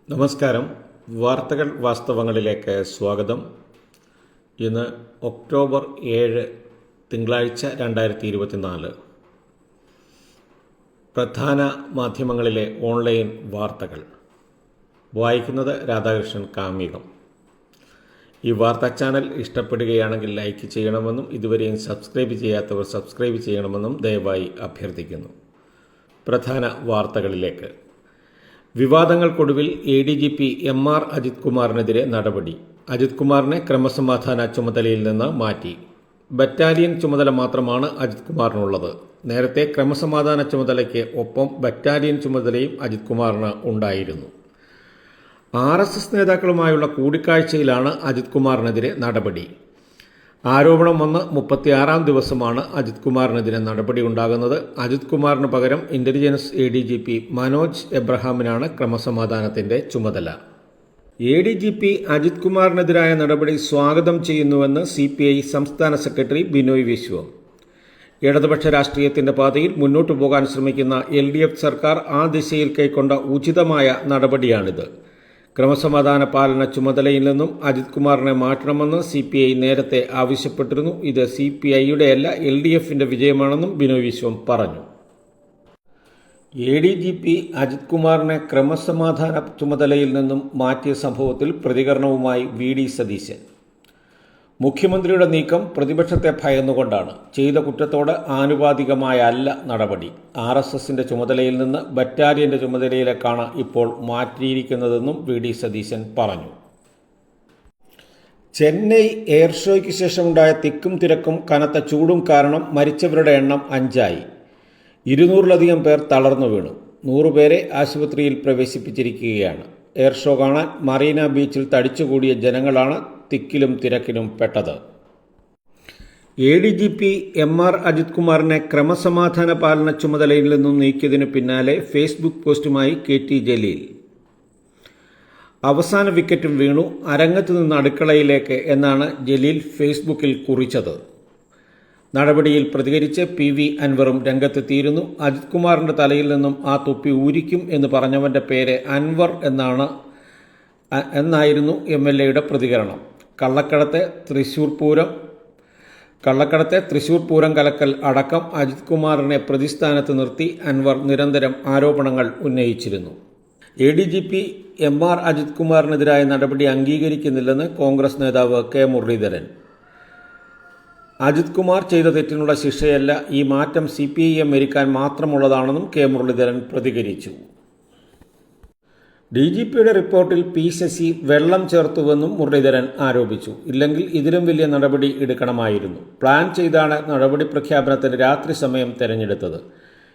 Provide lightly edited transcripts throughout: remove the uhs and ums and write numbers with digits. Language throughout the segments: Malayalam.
നമസ്കാരം. വാർത്തകൾ വാസ്തവങ്ങളിലേക്ക് സ്വാഗതം. ഇന്ന് ഒക്ടോബർ 7 തിങ്കളാഴ്ച 2024. പ്രധാന മാധ്യമങ്ങളിലെ ഓൺലൈൻ വാർത്തകൾ വായിക്കുന്നത് രാധാകൃഷ്ണൻ കാമികം. ഈ വാർത്താ ചാനൽ ഇഷ്ടപ്പെടുകയാണെങ്കിൽ ലൈക്ക് ചെയ്യണമെന്നും ഇതുവരെയും സബ്സ്ക്രൈബ് ചെയ്യാത്തവർ സബ്സ്ക്രൈബ് ചെയ്യണമെന്നും ദയവായി അഭ്യർത്ഥിക്കുന്നു. പ്രധാന വാർത്തകളിലേക്ക്. വിവാദങ്ങൾക്കൊടുവിൽ ADGP MR അജിത് കുമാറിനെതിരെ നടപടി. അജിത് കുമാറിനെ ക്രമസമാധാന ചുമതലയിൽ നിന്ന് മാറ്റി. ബറ്റാലിയൻ ചുമതല മാത്രമാണ് അജിത് കുമാറിനുള്ളത്. നേരത്തെ ക്രമസമാധാന ചുമതലയ്ക്ക് ഒപ്പം ബറ്റാലിയൻ ചുമതലയും അജിത് കുമാറിന് ഉണ്ടായിരുന്നു. RSS നേതാക്കളുമായുള്ള കൂടിക്കാഴ്ചയിലാണ് അജിത് കുമാറിനെതിരെ നടപടി. ആരോപണം വന്ന് 36-ാം ദിവസമാണ് അജിത് കുമാറിനെതിരെ നടപടി ഉണ്ടാകുന്നത്. അജിത് കുമാറിന് പകരം ഇന്റലിജൻസ് ADGP മനോജ് എബ്രഹാമിനാണ് ക്രമസമാധാനത്തിന്റെ ചുമതല. ADGP അജിത് കുമാറിനെതിരായ നടപടി സ്വാഗതം ചെയ്യുന്നുവെന്ന് CPI സംസ്ഥാന സെക്രട്ടറി ബിനോയ് വിശ്വം. ഇടതുപക്ഷ രാഷ്ട്രീയത്തിന്റെ പാതയിൽ മുന്നോട്ടു പോകാൻ ശ്രമിക്കുന്ന LDF സർക്കാർ ആ ദിശയിൽ കൈക്കൊണ്ട ഉചിതമായ നടപടിയാണിത്. ക്രമസമാധാന പാലന ചുമതലയിൽ നിന്നും അജിത് കുമാറിനെ മാറ്റണമെന്ന് CPI നേരത്തെ ആവശ്യപ്പെട്ടിരുന്നു. ഇത് CPIയുടെയല്ല LDFന്റെ വിജയമാണെന്നും ബിനോയ് വിശ്വം പറഞ്ഞു. ADGP അജിത് കുമാറിനെ ക്രമസമാധാന ചുമതലയിൽ നിന്നും മാറ്റിയ സംഭവത്തിൽ പ്രതികരണവുമായി VD സതീശൻ. മുഖ്യമന്ത്രിയുടെ നീക്കം പ്രതിപക്ഷത്തെ ഭയന്നുകൊണ്ടാണ്. ചെയ്ത കുറ്റത്തോട് ആനുപാതികമായല്ല നടപടി. RSSന്റെ ചുമതലയിൽ നിന്ന് ബറ്റാലിയന്റെ ചുമതലയിലേക്കാണ് ഇപ്പോൾ മാറ്റിയിരിക്കുന്നതെന്നും VD സതീശൻ പറഞ്ഞു. ചെന്നൈ എയർ ഷോയ്ക്ക് ശേഷമുണ്ടായ തിക്കും തിരക്കും കനത്ത ചൂടും കാരണം മരിച്ചവരുടെ എണ്ണം 5ആയി. 200-ലധികം പേർ തളർന്നു വീണു. 100 പേരെ ആശുപത്രിയിൽ പ്രവേശിപ്പിച്ചിരിക്കുകയാണ്. എയർ ഷോ കാണാൻ മറീന ബീച്ചിൽ തടിച്ചുകൂടിയ ജനങ്ങളാണ് തിക്കിലും തിരക്കിലും പെട്ടത്. ADGP MR അജിത് കുമാറിനെ ക്രമസമാധാന പാലന ചുമതലയിൽ നിന്നും നീക്കിയതിനു പിന്നാലെ ഫേസ്ബുക്ക് പോസ്റ്റുമായി KT ജലീൽ. അവസാന വിക്കറ്റും വീണു, അരങ്ങത്തു നിന്ന് അടുക്കളയിലേക്ക് എന്നാണ് ജലീൽ ഫേസ്ബുക്കിൽ കുറിച്ചത്. നടപടിയിൽ പ്രതികരിച്ച് PV അൻവറും രംഗത്തെത്തിയിരുന്നു. അജിത് കുമാറിന്റെ തലയിൽ നിന്നും ആ തൊപ്പി ഊരിക്കും എന്ന് പറഞ്ഞവന്റെ പേര് അൻവർ എന്നായിരുന്നു MLAയുടെ പ്രതികരണം. കള്ളക്കടത്തെ തൃശൂർ പൂരം കലക്കൽ അടക്കം അജിത് കുമാറിനെ പ്രതിസ്ഥാനത്ത് നിർത്തി അൻവർ നിരന്തരം ആരോപണങ്ങൾ ഉന്നയിച്ചിരുന്നു. ADGP MR അജിത് കുമാറിനെതിരായ നടപടി അംഗീകരിക്കുന്നില്ലെന്ന് കോൺഗ്രസ് നേതാവ് K മുരളീധരൻ. അജിത് കുമാർ ചെയ്ത തെറ്റിനുള്ള ശിക്ഷയല്ല, ഈ മാറ്റം CPIM മരിക്കാൻ മാത്രമുള്ളതാണെന്നും K മുരളീധരൻ പ്രതികരിച്ചു. DGPയുടെ റിപ്പോർട്ടിൽ P ശശി വെള്ളം ചേർത്തുവെന്നും മുരളീധരൻ ആരോപിച്ചു. ഇല്ലെങ്കിൽ ഇതിലും വലിയ നടപടി എടുക്കണമായിരുന്നു. പ്ലാൻ ചെയ്താണ് നടപടി പ്രഖ്യാപനത്തിന് രാത്രി സമയം തെരഞ്ഞെടുത്തത്.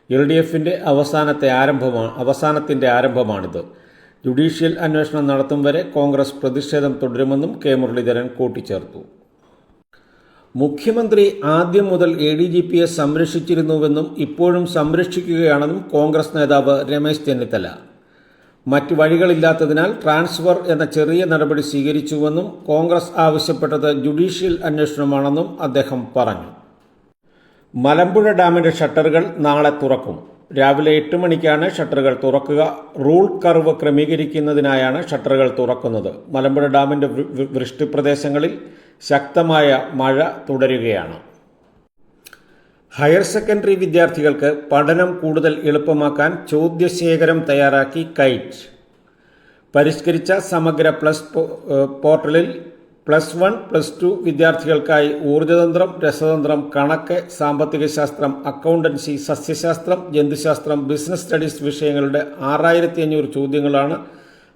LDFന്റെ അവസാനത്തിന്റെ ആരംഭമാണിത്. ജുഡീഷ്യൽ അന്വേഷണം നടത്തും വരെ കോൺഗ്രസ് പ്രതിഷേധം തുടരുമെന്നും K മുരളീധരൻ കൂട്ടിച്ചേർത്തു. മുഖ്യമന്ത്രി ആദ്യം മുതൽ ADGPയെ സംരക്ഷിച്ചിരുന്നുവെന്നും ഇപ്പോഴും സംരക്ഷിക്കുകയാണെന്നും കോൺഗ്രസ് നേതാവ് രമേശ് ചെന്നിത്തല. മറ്റു വഴികളില്ലാത്തതിനാൽ ട്രാൻസ്ഫർ എന്ന ചെറിയ നടപടി സ്വീകരിച്ചുവെന്നും കോൺഗ്രസ് ആവശ്യപ്പെട്ടത് ജുഡീഷ്യൽ അന്വേഷണമാണെന്നും അദ്ദേഹം പറഞ്ഞു. മലമ്പുഴ ഡാമിന്റെ ഷട്ടറുകൾ നാളെ തുറക്കും. രാവിലെ 8 മണിക്കാണ് ഷട്ടറുകൾ തുറക്കുക. റൂൾ കർവ് ക്രമീകരിക്കുന്നതിനായാണ് ഷട്ടറുകൾ തുറക്കുന്നത്. മലമ്പുഴ ഡാമിന്റെ വൃഷ്ടിപ്രദേശങ്ങളിൽ ശക്തമായ മഴ തുടരുകയാണ്. ഹയർ സെക്കൻഡറി വിദ്യാർത്ഥികൾക്ക് പഠനം കൂടുതൽ എളുപ്പമാക്കാൻ ചോദ്യശേഖരം തയ്യാറാക്കി കൈറ്റ്. പരിഷ്കരിച്ച സമഗ്ര പോർട്ടലിൽ +1, +2 വിദ്യാർത്ഥികൾക്കായി ഊർജ്ജതന്ത്രം, രസതന്ത്രം, കണക്ക്, സാമ്പത്തിക ശാസ്ത്രം, അക്കൗണ്ടൻസി, സസ്യശാസ്ത്രം, ജന്തുശാസ്ത്രം, ബിസിനസ് സ്റ്റഡീസ് വിഷയങ്ങളുടെ 6500 ചോദ്യങ്ങളാണ്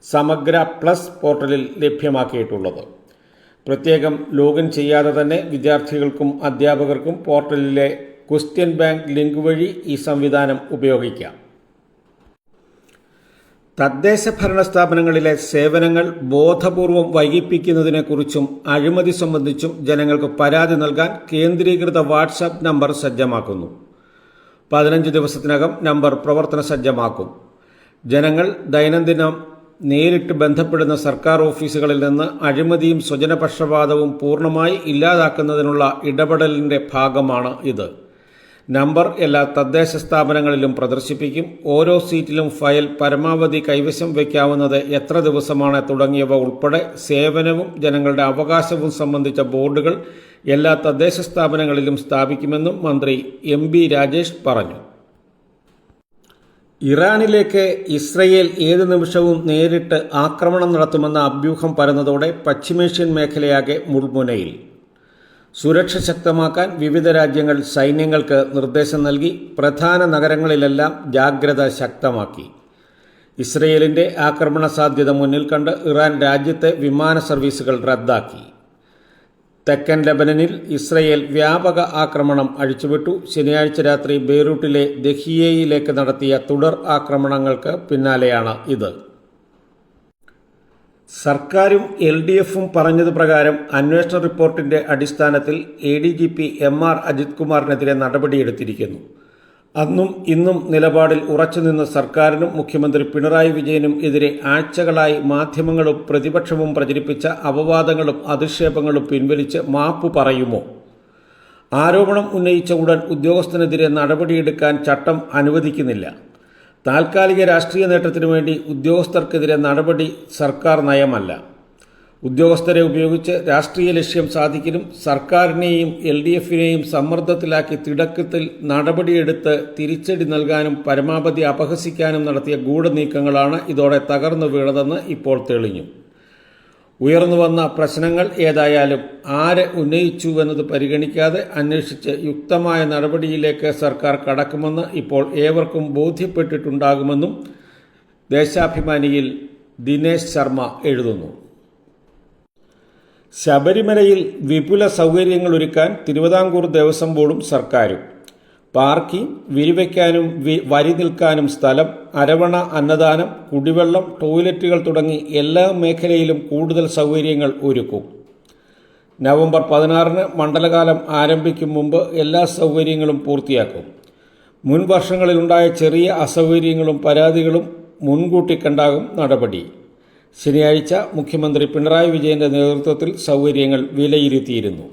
സമഗ്ര പോർട്ടലിൽ ലഭ്യമാക്കിയിട്ടുള്ളത്. പ്രത്യേകം ലോഗിൻ ചെയ്യാതെ തന്നെ വിദ്യാർത്ഥികൾക്കും അധ്യാപകർക്കും പോർട്ടലിലെ ക്വസ്റ്റ്യൻ ബാങ്ക് ലിങ്ക് വഴി ഈ സംവിധാനം ഉപയോഗിക്കാം. തദ്ദേശ ഭരണ സ്ഥാപനങ്ങളിലെ സേവനങ്ങൾ ബോധപൂർവം വൈകിപ്പിക്കുന്നതിനെക്കുറിച്ചും അഴിമതി സംബന്ധിച്ചും ജനങ്ങൾക്ക് പരാതി നൽകാൻ കേന്ദ്രീകൃത വാട്സാപ്പ് നമ്പർ സജ്ജമാക്കുന്നു. 15 ദിവസത്തിനകം നമ്പർ പ്രവർത്തന സജ്ജമാക്കും. ജനങ്ങൾ ദൈനംദിനം നേരിട്ട് ബന്ധപ്പെടുന്ന സർക്കാർ ഓഫീസുകളിൽ നിന്ന് അഴിമതിയും സ്വജനപക്ഷപാതവും പൂർണ്ണമായി ഇല്ലാതാക്കുന്നതിനുള്ള ഇടപെടലിന്റെ ഭാഗമാണ് ഇത്. നമ്പർ എല്ലാ തദ്ദേശ സ്ഥാപനങ്ങളിലും പ്രദർശിപ്പിക്കും. ഓരോ സീറ്റിലും ഫയൽ പരമാവധി കൈവശം വയ്ക്കാവുന്നത് എത്ര ദിവസമാണ് തുടങ്ങിയവ ഉൾപ്പെടെ സേവനവും ജനങ്ങളുടെ അവകാശവും സംബന്ധിച്ച ബോർഡുകൾ എല്ലാ തദ്ദേശ സ്ഥാപനങ്ങളിലും സ്ഥാപിക്കുമെന്നും മന്ത്രി എം.ബി. രാജേഷ് പറഞ്ഞു. ഇറാനിലേക്ക് ഇസ്രയേൽ ഏത് നിമിഷവും നേരിട്ട് ആക്രമണം നടത്തുമെന്ന അഭ്യൂഹം പരന്നതോടെ പശ്ചിമേഷ്യൻ മേഖലയാകെ മുൾമുനയിൽ. സുരക്ഷ ശക്തമാക്കാൻ വിവിധ രാജ്യങ്ങൾ സൈന്യങ്ങൾക്ക് നിർദ്ദേശം നൽകി. പ്രധാന നഗരങ്ങളിലെല്ലാം ജാഗ്രത ശക്തമാക്കി. ഇസ്രയേലിന്റെ ആക്രമണ സാധ്യത മുന്നിൽ കണ്ട് ഇറാൻ രാജ്യത്തെ വിമാന സർവീസുകൾ റദ്ദാക്കി. തെക്കൻ ലെബനനിൽ ഇസ്രയേൽ വ്യാപക ആക്രമണം അഴിച്ചുവിട്ടു. ശനിയാഴ്ച രാത്രി ബെയ്റൂട്ടിലെ ദഹിയയിലേക്ക് നടത്തിയ തുടർ ആക്രമണങ്ങൾക്ക് പിന്നാലെയാണ് ഇത്. സർക്കാരും LDFും പറഞ്ഞത് പ്രകാരം അന്വേഷണ റിപ്പോർട്ടിന്റെ അടിസ്ഥാനത്തിൽ ADGP MR അജിത് കുമാറിനെതിരെ നടപടിയെടുത്തിരിക്കുന്നു. അന്നും ഇന്നും നിലപാടിൽ ഉറച്ചുനിന്ന സർക്കാരിനും മുഖ്യമന്ത്രി പിണറായി വിജയനും എതിരെ ആഴ്ചകളായി മാധ്യമങ്ങളും പ്രതിപക്ഷവും പ്രചരിപ്പിച്ച അപവാദങ്ങളും അധിക്ഷേപങ്ങളും പിൻവലിച്ച് മാപ്പ് പറയുമോ? ആരോപണം ഉന്നയിച്ച ഉടൻ ഉദ്യോഗസ്ഥനെതിരെ നടപടിയെടുക്കാൻ ചട്ടം അനുവദിക്കുന്നില്ല. താൽക്കാലിക രാഷ്ട്രീയ നേട്ടത്തിനു വേണ്ടി ഉദ്യോഗസ്ഥർക്കെതിരെ നടപടി സർക്കാർ നയമല്ല. ഉദ്യോഗസ്ഥരെ ഉപയോഗിച്ച് രാഷ്ട്രീയ ലക്ഷ്യം സാധിക്കലും സർക്കാരിനെയും LDFനെയും സമ്മർദ്ദത്തിലാക്കി തിടക്കത്തിൽ നടപടിയെടുത്ത് തിരിച്ചടി നൽകാനും പരമാവധി അപഹസിക്കാനും നടത്തിയ ഗൂഢനീക്കങ്ങളാണ് ഇതോടെ തകർന്നു വീണതെന്ന് ഇപ്പോൾ തെളിഞ്ഞു. ഉയർന്നുവന്ന പ്രശ്നങ്ങൾ ഏതായാലും ആര് ഉന്നയിച്ചുവെന്നത് പരിഗണിക്കാതെ അന്വേഷിച്ച് യുക്തമായ നടപടിയിലേക്ക് സർക്കാർ കടക്കുമെന്ന് ഇപ്പോൾ ഏവർക്കും ബോധ്യപ്പെട്ടിട്ടുണ്ടാകുമെന്നും ദേശാഭിമാനിയിൽ ദിനേശ് ശർമ്മ എഴുതുന്നു. ശബരിമലയിൽ വിപുല സൗകര്യങ്ങളൊരുക്കാൻ തിരുവിതാംകൂർ ദേവസ്വം ബോർഡും സർക്കാരും. പാർക്കിംഗ്, വിരിവയ്ക്കാനും വരി നിൽക്കാനും സ്ഥലം, അരവണ അന്നദാനം, കുടിവെള്ളം, ടോയ്ലറ്റുകൾ തുടങ്ങി എല്ലാ മേഖലയിലും കൂടുതൽ സൗകര്യങ്ങൾ ഒരുക്കും. നവംബർ 16 മണ്ഡലകാലം ആരംഭിക്കും മുമ്പ് എല്ലാ സൗകര്യങ്ങളും പൂർത്തിയാക്കും. മുൻ വർഷങ്ങളിലുണ്ടായ ചെറിയ അസൗകര്യങ്ങളും പരാതികളും മുൻകൂട്ടി കണ്ടാകും നടപടി. ശനിയാഴ്ച മുഖ്യമന്ത്രി പിണറായി വിജയന്റെ നേതൃത്വത്തിൽ സൗകര്യങ്ങൾ വിലയിരുത്തിയിരുന്നു.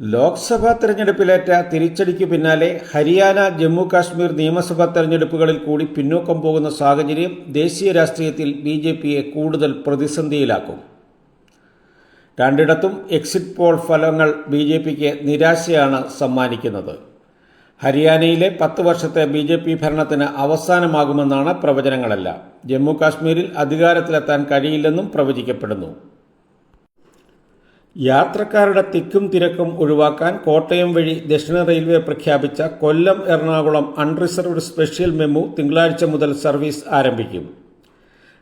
ലോക്സഭാ തെരഞ്ഞെടുപ്പിലേറ്റ തിരിച്ചടിക്കു പിന്നാലെ ഹരിയാന, ജമ്മു കാശ്മീർ നിയമസഭാ തെരഞ്ഞെടുപ്പുകളിൽ കൂടി പിന്നോക്കം പോകുന്ന സാഹചര്യം ദേശീയ രാഷ്ട്രീയത്തിൽ BJPയെ കൂടുതൽ പ്രതിസന്ധിയിലാക്കും. രണ്ടിടത്തും എക്സിറ്റ് പോൾ ഫലങ്ങൾ BJPക്ക് നിരാശയാണ് സമ്മാനിക്കുന്നത്. ഹരിയാനയിലെ 10 വർഷത്തെ BJP ഭരണത്തിന് അവസാനമാകുമെന്നാണ് പ്രവചനങ്ങളെല്ലാം. ജമ്മു കാശ്മീരിൽ അധികാരത്തിലെത്താൻ കഴിയില്ലെന്നും പ്രവചിക്കപ്പെടുന്നു. യാത്രക്കാരുടെ തിക്കും തിരക്കും ഒഴിവാക്കാൻ കോട്ടയം വഴി ദക്ഷിണ റെയിൽവേ പ്രഖ്യാപിച്ച കൊല്ലം-എറണാകുളം അൺറിസർവ്ഡ് സ്പെഷ്യൽ മെമു തിങ്കളാഴ്ച മുതൽ സർവീസ് ആരംഭിക്കും.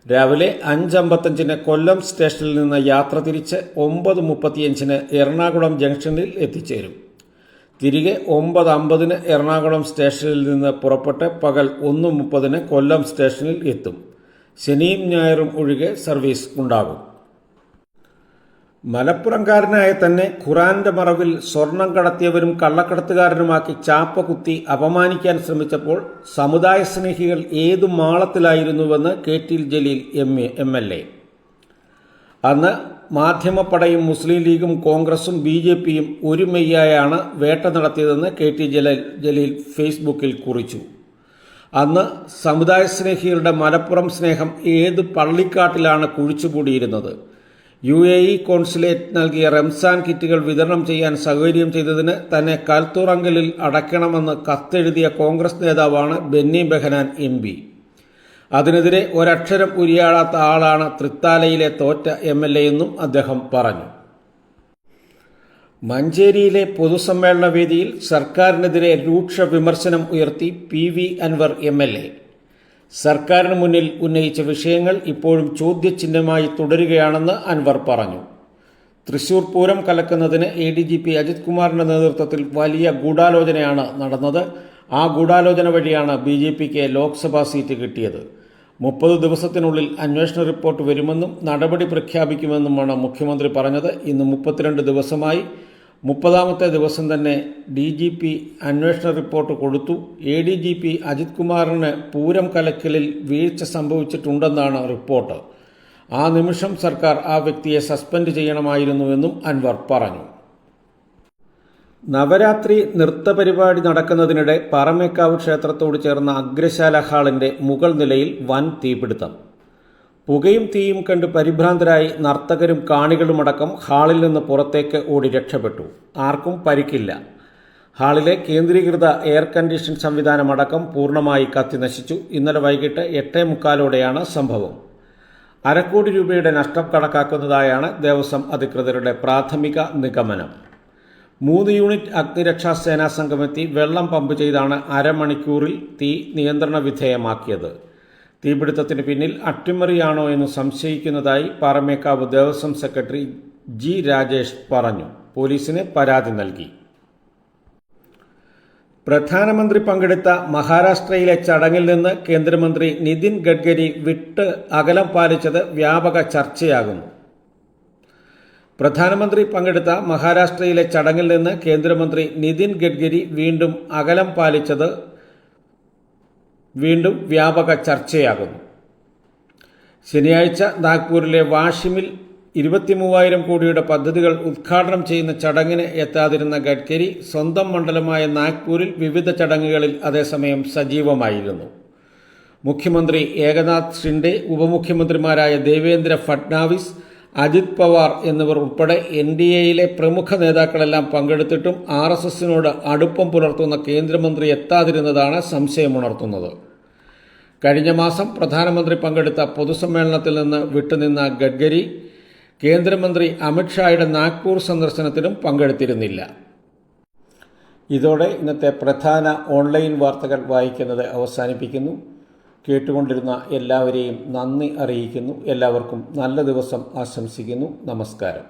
രാവിലെ 5:55 കൊല്ലം സ്റ്റേഷനിൽ നിന്ന് യാത്ര തിരിച്ച് 9:35 എറണാകുളം ജംഗ്ഷനിൽ എത്തിച്ചേരും. തിരികെ 9:50 എറണാകുളം സ്റ്റേഷനിൽ നിന്ന് പുറപ്പെട്ട് പകൽ 1:30 കൊല്ലം സ്റ്റേഷനിൽ എത്തും. ശനിയും ഞായറും ഒഴികെ സർവീസ് ഉണ്ടാകും. മലപ്പുറംകാരനായ തന്നെ ഖുറാന്റെ മറവിൽ സ്വർണം കടത്തിയവരും കള്ളക്കടത്തുകാരനുമാക്കി ചാപ്പ കുത്തി അപമാനിക്കാൻ ശ്രമിച്ചപ്പോൾ സമുദായ സ്നേഹികൾ ഏതു മാളത്തിലായിരുന്നുവെന്ന് KT ജലീൽ MLA. അന്ന് മാധ്യമപ്പടയും മുസ്ലിം ലീഗും കോൺഗ്രസും BJPയും ഒരു മെയ്യായാണ് വേട്ട നടത്തിയതെന്ന് KT ജലീൽ ഫേസ്ബുക്കിൽ കുറിച്ചു. അന്ന് സമുദായ സ്നേഹികളുടെ മലപ്പുറം സ്നേഹം ഏത് പള്ളിക്കാട്ടിലാണ് കുഴിച്ചുകൂടിയിരുന്നത്? UAE കോൺസുലേറ്റ് നൽകിയ റംസാൻ കിറ്റുകൾ വിതരണം ചെയ്യാൻ സൗകര്യം ചെയ്തതിന് തന്നെ കൽത്തുറങ്കലിൽ അടയ്ക്കണമെന്ന് കത്തെഴുതിയ കോൺഗ്രസ് നേതാവാണ് ബെന്നി ബെഹനാൻ MP. അതിനെതിരെ ഒരക്ഷരം ഉരിയാടാത്ത ആളാണ് തൃത്താലയിലെ തോറ്റ MLA എന്നും അദ്ദേഹം പറഞ്ഞു. മഞ്ചേരിയിലെ പൊതുസമ്മേളന വേദിയിൽ സർക്കാരിനെതിരെ രൂക്ഷ വിമർശനം ഉയർത്തി PV അൻവർ MLA. സർക്കാരിന് മുന്നിൽ ഉന്നയിച്ച വിഷയങ്ങൾ ഇപ്പോഴും ചോദ്യചിഹ്നമായി തുടരുകയാണെന്ന് അൻവർ പറഞ്ഞു. തൃശൂർ പൂരം കലക്കുന്നതിന് ADGP അജിത് കുമാറിന്റെ നേതൃത്വത്തിൽ വലിയ ഗൂഢാലോചനയാണ് നടന്നത്. ആ ഗൂഢാലോചന വഴിയാണ് BJPക്ക് ലോക്സഭാ സീറ്റ് കിട്ടിയത്. 30 ദിവസത്തിനുള്ളിൽ അന്വേഷണ റിപ്പോർട്ട് വരുമെന്നും നടപടി പ്രഖ്യാപിക്കുമെന്നുമാണ് മുഖ്യമന്ത്രി പറഞ്ഞത്. ഇന്ന് 32 ദിവസമായി. 30ാമത്തെ ദിവസം തന്നെ DGP അന്വേഷണ റിപ്പോർട്ട് കൊടുത്തു. ADGP അജിത് കുമാറിന് പൂരം കലക്കലിൽ വീഴ്ച സംഭവിച്ചിട്ടുണ്ടെന്നാണ് റിപ്പോർട്ട്. ആ നിമിഷം സർക്കാർ ആ വ്യക്തിയെ സസ്പെൻഡ് ചെയ്യണമായിരുന്നുവെന്നും അൻവർ പറഞ്ഞു. നവരാത്രി നൃത്തപരിപാടി നടക്കുന്നതിനിടെ പാറമേക്കാവ് ക്ഷേത്രത്തോട് ചേർന്ന അഗ്രശാല ഹാളിന്റെ മുകൾ നിലയിൽ വൻ തീപിടുത്തം. പുകയും തീയും കണ്ട് പരിഭ്രാന്തരായി നർത്തകരും കാണികളുമടക്കം ഹാളിൽ നിന്ന് പുറത്തേക്ക് ഓടി രക്ഷപ്പെട്ടു. ആർക്കും പരിക്കില്ല. ഹാളിലെ കേന്ദ്രീകൃത എയർ കണ്ടീഷൻ സംവിധാനമടക്കം പൂർണ്ണമായി കത്തിനശിച്ചു. ഇന്നലെ വൈകിട്ട് 8:45 സംഭവം. 1/2 കോടി രൂപയുടെ നഷ്ടം കണക്കാക്കുന്നതായാണ് ദേവസ്വം അധികൃതരുടെ പ്രാഥമിക നിഗമനം. 3 യൂണിറ്റ് അഗ്നിരക്ഷാ സേനാ സംഘമെത്തി വെള്ളം പമ്പ് ചെയ്താണ് അരമണിക്കൂറിൽ തീ നിയന്ത്രണ വിധേയമാക്കിയത്. തീപിടുത്തത്തിന് പിന്നിൽ അട്ടിമറിയാണോ എന്ന് സംശയിക്കുന്നതായി പാറമേക്കാവ് ദേവസ്വം സെക്രട്ടറി ജി രാജേഷ് പറഞ്ഞു. പോലീസിന് പരാതി നൽകി. പ്രധാനമന്ത്രി പങ്കെടുത്ത മഹാരാഷ്ട്രയിലെ ചടങ്ങിൽ നിന്ന് കേന്ദ്രമന്ത്രി നിതിൻ ഗഡ്കരി വിട്ട് അകലം പാലിച്ചത് വ്യാപക ചർച്ചയാകുന്നു. പ്രധാനമന്ത്രി പങ്കെടുത്ത മഹാരാഷ്ട്രയിലെ ചടങ്ങിൽ നിന്ന് കേന്ദ്രമന്ത്രി നിതിൻ ഗഡ്കരി വീണ്ടും അകലം പാലിച്ചത് വ്യാപക ചർച്ചയാകുന്നു. ശനിയാഴ്ച നാഗ്പൂരിലെ വാഷിമിൽ 23,000 കോടിയുടെ പദ്ധതികൾ ഉദ്ഘാടനം ചെയ്യുന്ന ചടങ്ങിന് എത്താതിരുന്ന ഗഡ്കരി സ്വന്തം മണ്ഡലമായ നാഗ്പൂരിൽ വിവിധ ചടങ്ങുകളിൽ അതേസമയം സജീവമായിരുന്നു. മുഖ്യമന്ത്രി ഏകനാഥ് ഷിൻഡെ, ഉപമുഖ്യമന്ത്രിമാരായ ദേവേന്ദ്ര ഫഡ്നാവിസ്, അജിത് പവാർ എന്നിവർ ഉൾപ്പെടെ NDAയിലെ പ്രമുഖ നേതാക്കളെല്ലാം പങ്കെടുത്തിട്ടും RSSനോട് അടുപ്പം പുലർത്തുന്ന കേന്ദ്രമന്ത്രി എത്താതിരുന്നതാണ് സംശയമുണർത്തുന്നത്. കഴിഞ്ഞ മാസം പ്രധാനമന്ത്രി പങ്കെടുത്ത പൊതുസമ്മേളനത്തിൽ നിന്ന് വിട്ടുനിന്ന ഗഡ്കരി കേന്ദ്രമന്ത്രി അമിത്ഷായുടെ നാഗ്പൂർ സന്ദർശനത്തിനും പങ്കെടുത്തിരുന്നില്ല. ഇതോടെ ഇന്നത്തെ പ്രധാന ഓൺലൈൻ വാർത്തകൾ വായിക്കുന്നത് അവസാനിപ്പിക്കുന്നു. കേട്ടുകൊണ്ടിരുന്ന എല്ലാവരെയും നന്ദി അറിയിക്കുന്നു. എല്ലാവർക്കും നല്ല ദിവസം ആശംസിക്കുന്നു. നമസ്കാരം.